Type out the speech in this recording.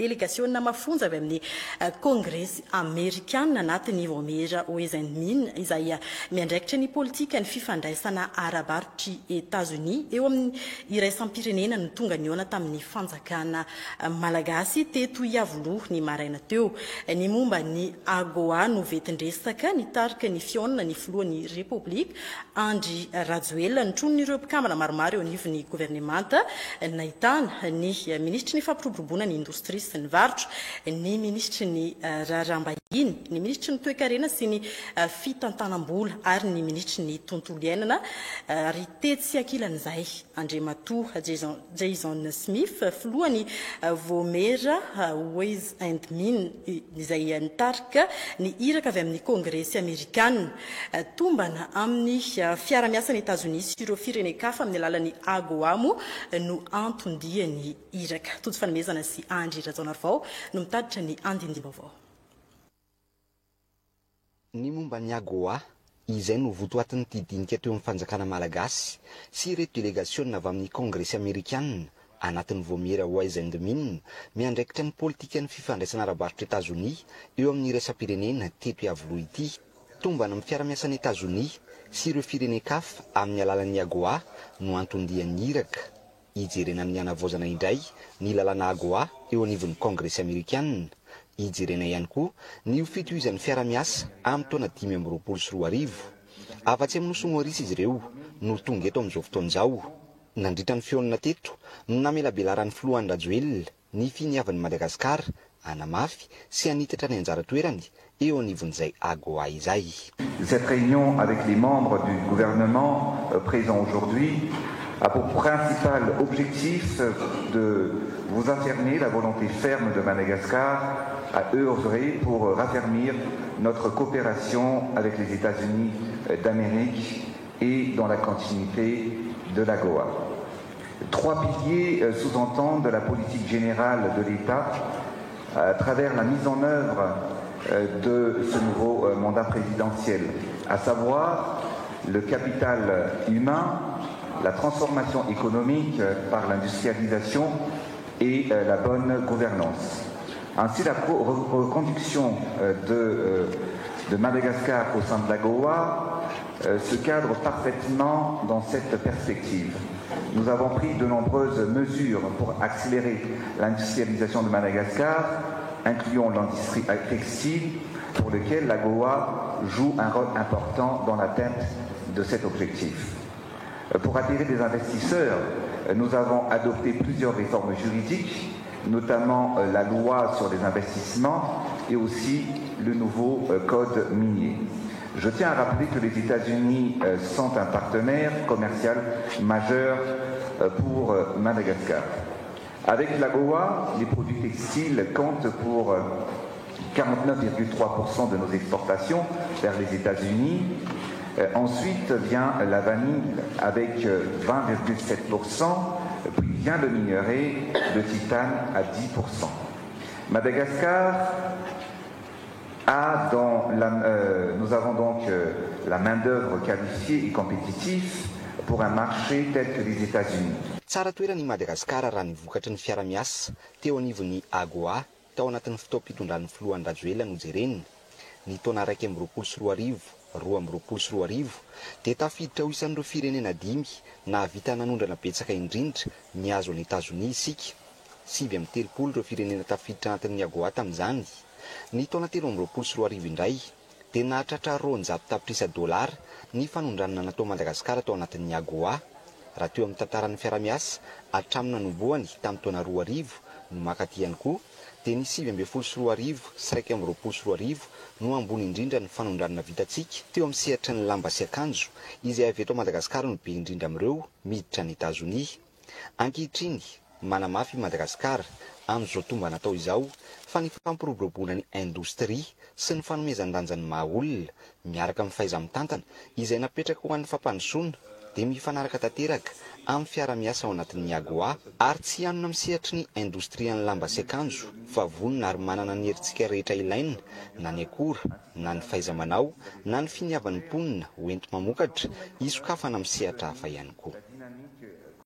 délégation mafonja avy amin'ny congrès américain anatiny voamera Oezen-Min izay miandraikitra ny politika ny fifandraisana arabaritry États-Unis eo amin'ny iraisam-pirenena no tonga niona tamin'ny fanjakana malagasy teto iavoloha ny maraina teo ny momba ny AGOA no vetindresaka nitarika ny fiona ny filohan'ny République Andry Rajoelina nitronon'ireo mpikambana maromaro eo anivon'ny gouvernemanta nahitana ny ministry ny fampiroboroboana ny indostria sy ny varotra ny ministry ny rarambahiny ny ministry ny toe-karena sy ny fitantanam-bola ary ny ministry ny tontolo iainana ary tetsy sy ankilan'izay Andriamatoa Jason Smith filohan'ny voamera Oezen-Min izay nitarika ny iraka avy amin'ny kongressy amerikanina tombana amin'ny fiara-miasan'ny États-Unis sy ireo firenen-kafa amin'ny alalan'ny AGOA mo no antondiany iraka tojo fanomezana sy Andry Rajaonarvao no mitaditra ny andindim-baovao. Ny momba ny AGOA izay no votoatin'ny didinika teo amin'ny fanjakana malagasy sy ireto délégation avy amin'ny kongressy amerikanina anatin'ny voamera Oezen-Min miandraikitra ny politika ny fifandraisana arabaritra États-Unis eo amin'ny iraisam-pirenena teto iavoloha ity tombana amin'ny fiara-miasan'ny États-Unis sy ireo firenen-kafa amin'ny alalan'ny AGOA no antondiany iraka ijerena amin'ny anavoazana indray ny lalana AGOA eo anivon'ny kongressy amerikanina ijerena ihany koa ny fitohizan'ny fiara-miasa amin'ny taona 2024 afa-tsy amin'ny Somorisy izy ireo no tonga eto amin'izao fotoan'izao nandritra ny fiona teto no namelabelarany filohan'ny Rajoelina ny finiavan'ny Madagasikara anamafy sy anitatra ny anjara toerany eo anivon'izay AGOA izay. Cette réunion avec les membres du gouvernement présents aujourd'hui a pour principal objectif de vous affirmer la volonté ferme de Madagascar à œuvrer pour raffermir notre coopération avec les États-Unis d'Amérique et dans la continuité de l'AGOA. Trois piliers sous-entendent la politique générale de l'État à travers la mise en œuvre de ce nouveau mandat présidentiel, à savoir le capital humain, la transformation économique par l'industrialisation et la bonne gouvernance. Ainsi, la reconduction de Madagascar au sein de l'AGOA se cadre parfaitement dans cette perspective. Nous avons pris de nombreuses mesures pour accélérer l'industrialisation de Madagascar, incluant l'industrie textile, pour lequel l'AGOA joue un rôle important dans l'atteinte de cet objectif. Pour attirer des investisseurs, nous avons adopté plusieurs réformes juridiques, notamment la loi sur les investissements et aussi le nouveau code minier. Je tiens à rappeler que les États-Unis sont un partenaire commercial majeur pour Madagascar. Avec l'AGOA, les produits textiles comptent pour 49,3% de nos exportations vers les États-Unis. Ensuite vient la vanille avec 20,7%, puis vient le minerai de titane à 10%. Madagascar nous avons donc la main-d'œuvre qualifiée et compétitive pour un marché tel que les États-Unis. Tsara toerany Madagasikara raha nivokatry ny fiara-miasa teo anivon'ny AGOA tao anatin'ny fitaom-pitondran'ny filohan'ny Rajoelina no jerenina ny taona 2024 2024 dia tafiditra ho isan'ireo firenena 5 nahavita nanondrana betsaka indrindra niazo any États-Unis isika 7-30 ireo firenena tafiditra anatin'ny AGOA tamin'izany ny taona 2024 indray dia nahatratra $100 ny fanondrana natao Madagasikara tao anatin'ny AGOA raha teo amin'ny tantaran'ny fiara-miasa hatramin'ny nanomboany tamin'ny taona 2000 no makaty ihany koa dia ny 7-23 sy 1-23 no ambony indrindra ny fanondrana vitantsika teo amin'ny sehatra ny lamba sy akanjo izay avy eto Madagasikara no be indrindra amin'ireo miditra ny États-Unis. Ankehitriny manamafy Madagasikara amin'izao tomba natao izao fa ny fampiroboroboana ny indostria sy ny fanomezan-danjan'ny maha-olona miaraka amin'ny fahaiza-mitantana izay napetraka ho an'ny fampandrosoana dia mifanaraka tanteraka amin'ny fiara-miasa ao anatin'ny AGOA ary tsy hanona amin'ny sehatry ny indostria ny lamba sy akanjo fa vonona ary manana ny herintsika rehetra ilaina na ny akora na ny fahaiza-manao na ny finiavan'ny mponina ho enti mamokatra isokafana amin'ny sehatra hafa ihany koa.